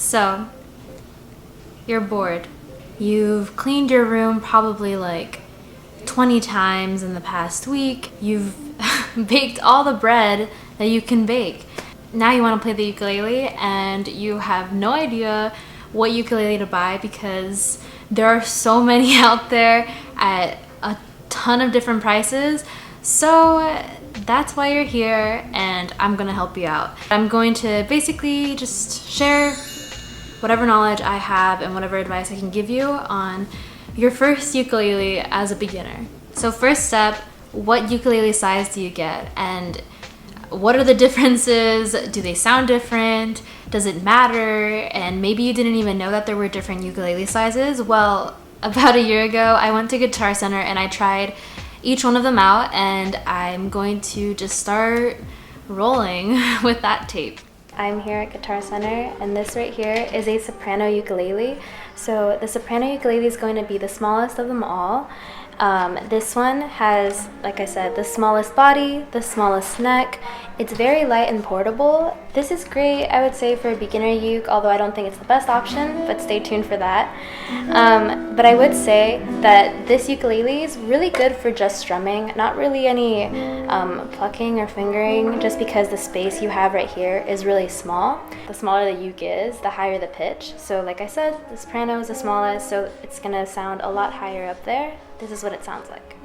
So, you're bored. You've cleaned your room probably like 20 times in the past week. You've baked all the bread that you can bake. Now you want to play the ukulele and you have no idea what ukulele to buy because there are so many out there at a ton of different prices. So that's why you're here, and I'm gonna help you out. I'm going to basically just share whatever knowledge I have and whatever advice I can give you on your first ukulele as a beginner. So first step, what ukulele size do you get? And what are the differences? Do they sound different? Does it matter? And maybe you didn't even know that there were different ukulele sizes. Well, about a year ago, I went to Guitar Center and I tried each one of them out, and I'm going to just start rolling with that tape. I'm here at Guitar Center, and this right here is a soprano ukulele. So the soprano ukulele is going to be the smallest of them all. This one has, like I said, the smallest body, the smallest neck. It's very light and portable. This is great, I would say, for a beginner uke, although I don't think it's the best option, but stay tuned for that. But I would say that this ukulele is really good for just strumming, not really any plucking or fingering, just because the space you have right here is really small. The smaller the uke is, the higher the pitch. So like I said, the soprano is the smallest, so it's gonna sound a lot higher up there. This is what it sounds like.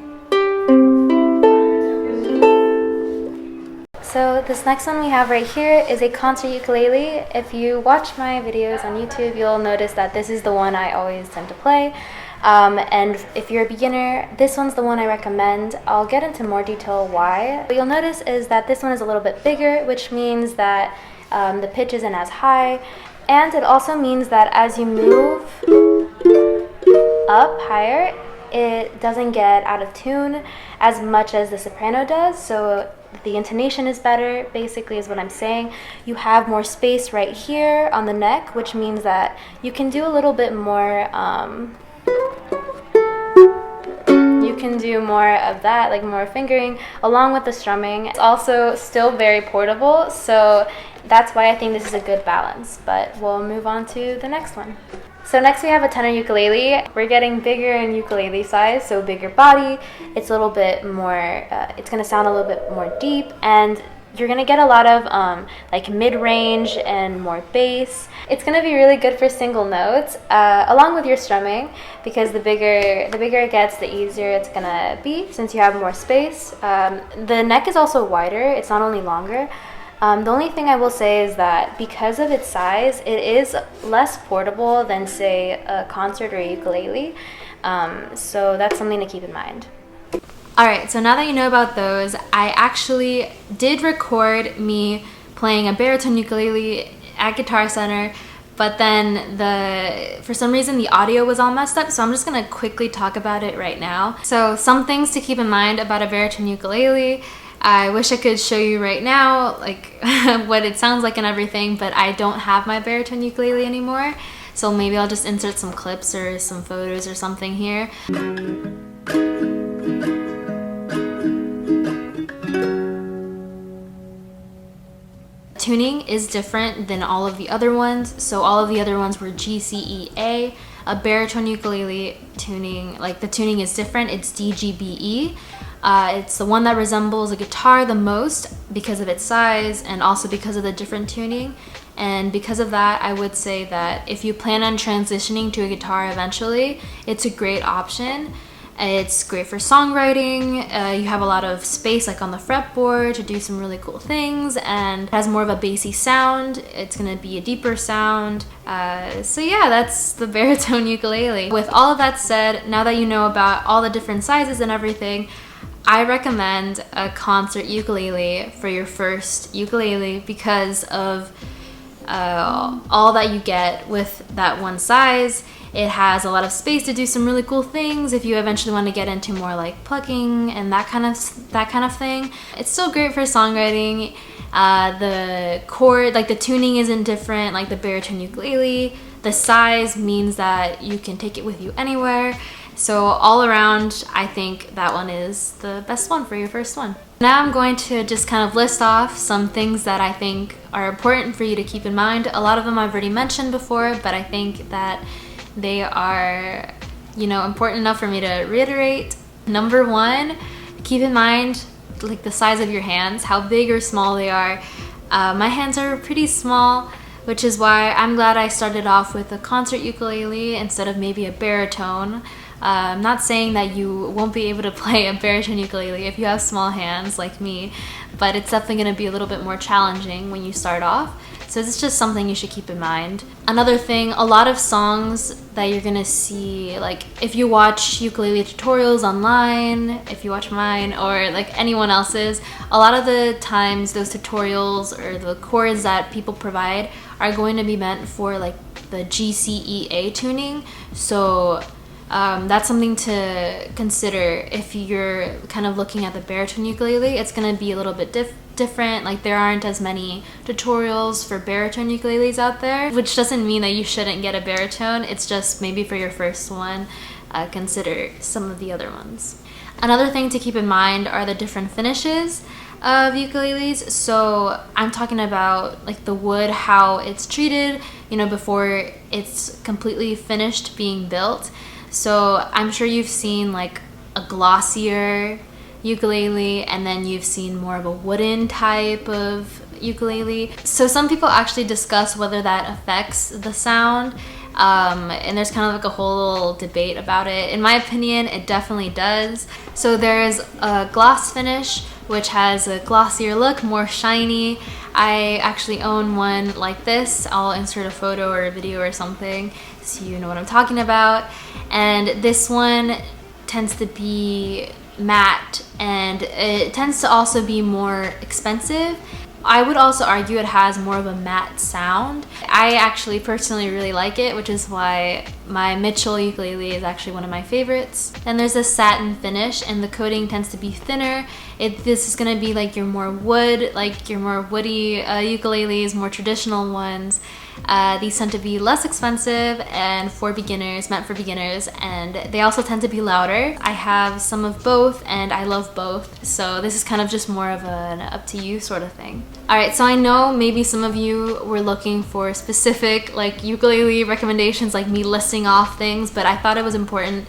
So this next one we have right here is a concert ukulele. If you watch my videos on YouTube, you'll notice that this is the one I always tend to play. And if you're a beginner, this one's the one I recommend. I'll get into more detail why. What you'll notice is that this one is a little bit bigger, which means that the pitch isn't as high. And it also means that as you move up higher, it doesn't get out of tune as much as the soprano does, so the intonation is better, basically is what I'm saying. You have more space right here on the neck, which means that you can do a little bit more, you can do more of that, like more fingering, along with the strumming. It's also still very portable, so that's why I think this is a good balance, but we'll move on to the next one. So next we have a tenor ukulele. We're getting bigger in ukulele size, so bigger body. It's a little bit more, it's gonna sound a little bit more deep, and you're gonna get a lot of like mid-range and more bass. It's gonna be really good for single notes, along with your strumming, because the bigger it gets, the easier it's gonna be since you have more space. The neck is also wider, it's not only longer. The only thing I will say is that because of its size, it is less portable than, say, a concert or a ukulele. So that's something to keep in mind. Alright, so now that you know about those, I actually did record me playing a baritone ukulele at Guitar Center, but then for some reason the audio was all messed up, so I'm just going to quickly talk about it right now. So some things to keep in mind about a baritone ukulele. I wish I could show you right now, like what it sounds like and everything, but I don't have my baritone ukulele anymore, so maybe I'll just insert some clips or some photos or something here. Tuning is different than all of the other ones, so all of the other ones were G, C, E, A. A baritone ukulele tuning, like the tuning is different, it's D, G, B, E. It's the one that resembles a guitar the most because of its size and also because of the different tuning. And because of that, I would say that if you plan on transitioning to a guitar eventually, it's a great option. It's great for songwriting. You have a lot of space like on the fretboard to do some really cool things, and it has more of a bassy sound. It's gonna be a deeper sound. So yeah, that's the baritone ukulele. With all of that said, now that you know about all the different sizes and everything, I recommend a concert ukulele for your first ukulele because of all that you get with that one size. It has a lot of space to do some really cool things if you eventually want to get into more like plucking and that kind of thing. It's still great for songwriting. The chord, like the tuning isn't different like the baritone ukulele. The size means that you can take it with you anywhere, So all around, I think that one is the best one for your first one. Now I'm going to just kind of list off some things that I think are important for you to keep in mind. A lot of them I've already mentioned before, but I think that they are, you know, important enough for me to reiterate. Number one, keep in mind like the size of your hands, how big or small they are. My hands are pretty small, which is why I'm glad I started off with a concert ukulele instead of maybe a baritone. I'm not saying that you won't be able to play a baritone ukulele if you have small hands like me, but it's definitely going to be a little bit more challenging when you start off. So it's just something you should keep in mind. Another thing, a lot of songs that you're gonna see, like if you watch ukulele tutorials online, if you watch mine or like anyone else's, a lot of the times those tutorials or the chords that people provide are going to be meant for like the GCEA tuning. So that's something to consider if you're kind of looking at the baritone ukulele. It's gonna be a little bit different. Like there aren't as many tutorials for baritone ukuleles out there, which doesn't mean that you shouldn't get a baritone. It's just maybe for your first one, consider some of the other ones. Another thing to keep in mind are the different finishes of ukuleles. So I'm talking about like the wood, how it's treated, you know, before it's completely finished being built. So I'm sure you've seen like a glossier ukulele, and then you've seen more of a wooden type of ukulele. So some people actually discuss whether that affects the sound, and there's kind of like a whole little debate about it. In my opinion, it definitely does. So there's a gloss finish, which has a glossier look, more shiny. I actually own one like this. I'll insert a photo or a video or something so you know what I'm talking about. And this one tends to be matte, and it tends to also be more expensive. I would also argue it has more of a matte sound. I actually personally really like it, which is why my Mitchell ukulele is actually one of my favorites. Then there's a satin finish, and the coating tends to be thinner. This is going to be like your more wood, like your more woody ukuleles, more traditional ones. These tend to be less expensive and for beginners, meant for beginners, and they also tend to be louder. I have some of both and I love both, so this is kind of just more of an up to you sort of thing. Alright, so I know maybe some of you were looking for specific like ukulele recommendations, like me listing off things, but I thought it was important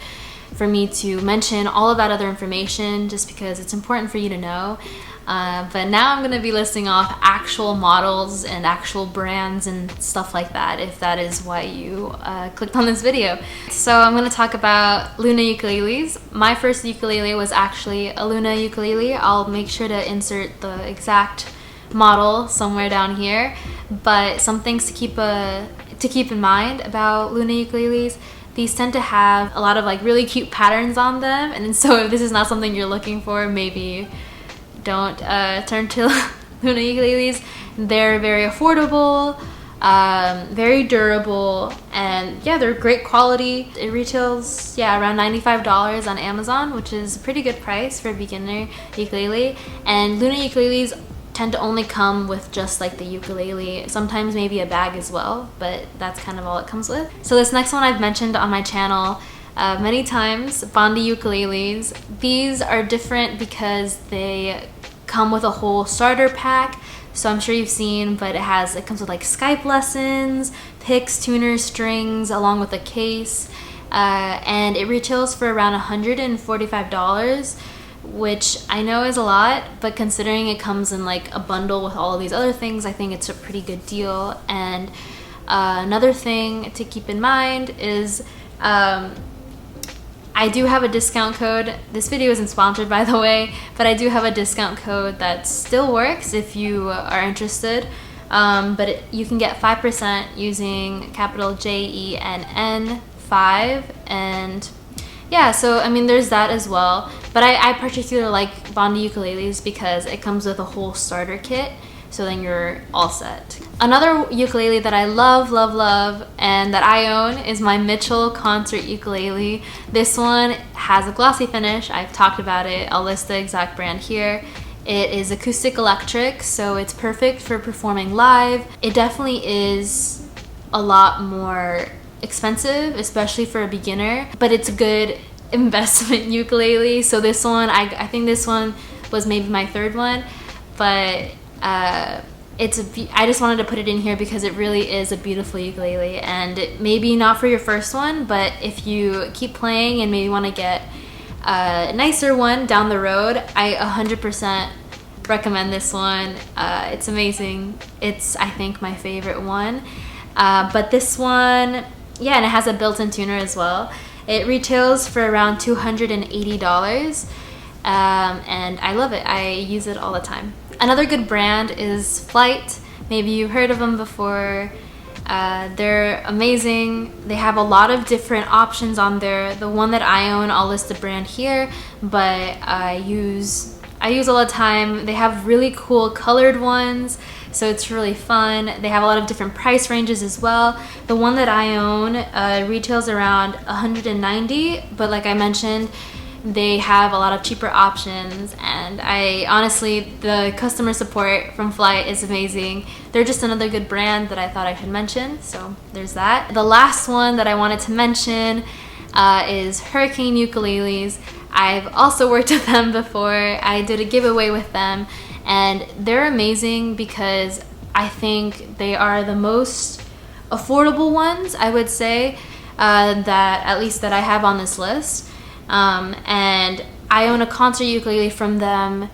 for me to mention all of that other information just because it's important for you to know. But now I'm going to be listing off actual models and actual brands and stuff like that, if that is why you clicked on this video. So I'm going to talk about Luna ukuleles. My first ukulele was actually a Luna ukulele. I'll make sure to insert the exact model somewhere down here. But some things to keep in mind about Luna ukuleles. These tend to have a lot of like really cute patterns on them, and so if this is not something you're looking for, maybe don't turn to Luna ukuleles. They're very affordable, very durable, and yeah, they're great quality. It retails around $95 on Amazon, which is a pretty good price for a beginner ukulele. And Luna ukuleles tend to only come with just like the ukulele, sometimes maybe a bag as well, but that's kind of all it comes with. So this next one I've mentioned on my channel many times, Bondi Ukuleles. These are different because they come with a whole starter pack, so I'm sure you've seen, but it comes with like Skype lessons, picks, tuners, strings, along with a case, and it retails for around $145, which I know is a lot, but considering it comes in like a bundle with all of these other things, I think it's a pretty good deal. And another thing to keep in mind is I do have a discount code. This video isn't sponsored, by the way, but I do have a discount code that still works if you are interested. You can get 5% using capital JENN 5, and yeah, so I mean there's that as well. But I particularly like Bondi ukuleles because it comes with a whole starter kit, so then you're all set. Another ukulele that I love, love, love, and that I own is my Mitchell Concert ukulele. This one has a glossy finish. I've talked about it. I'll list the exact brand here. It is acoustic-electric, so it's perfect for performing live. It definitely is a lot more expensive, especially for a beginner, but it's good investment ukulele. So this one, I think this one was maybe my third one, but I just wanted to put it in here because it really is a beautiful ukulele, and maybe not for your first one, but if you keep playing and maybe want to get a nicer one down the road, I 100% recommend this one. It's amazing. It's, I think, my favorite one. But this one, yeah, and it has a built-in tuner as well. It retails for around $280, and I love it. I use it all the time. Another good brand is Flight. Maybe you've heard of them before. They're amazing. They have a lot of different options on there. The one that I own, I'll list the brand here, but I use all the time. They have really cool colored ones, so it's really fun. They have a lot of different price ranges as well. The one that I own retails around $190, but like I mentioned, they have a lot of cheaper options, and I honestly, the customer support from Flight is amazing. They're just another good brand that I thought I should mention, so there's that. The last one that I wanted to mention is Hricane Ukuleles. I've also worked with them before. I did a giveaway with them, and they're amazing because I think they are the most affordable ones, I would say, that at least that I have on this list. And I own a concert ukulele from them.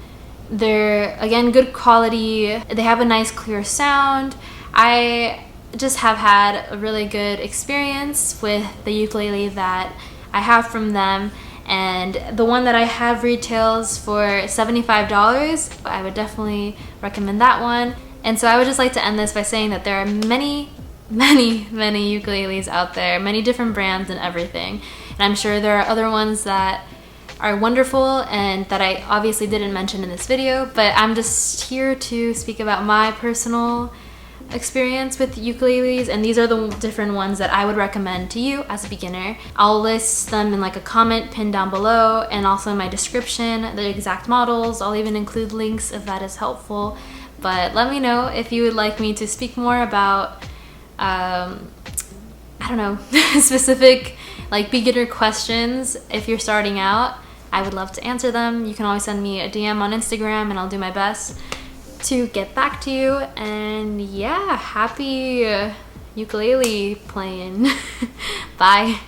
They're, again, good quality. They have a nice clear sound. I just have had a really good experience with the ukulele that I have from them, and the one that I have retails for $75. I would definitely recommend that one. And so I would just like to end this by saying that there are many ukuleles out there, many different brands and everything. And I'm sure there are other ones that are wonderful and that I obviously didn't mention in this video, but I'm just here to speak about my personal experience with ukuleles, and these are the different ones that I would recommend to you as a beginner. I'll list them in like a comment pinned down below, and also in my description, the exact models. I'll even include links if that is helpful. But let me know if you would like me to speak more about I don't know, specific like beginner questions. If you're starting out, I would love to answer them. You can always send me a DM on Instagram and I'll do my best to get back to you. And yeah, happy ukulele playing. Bye.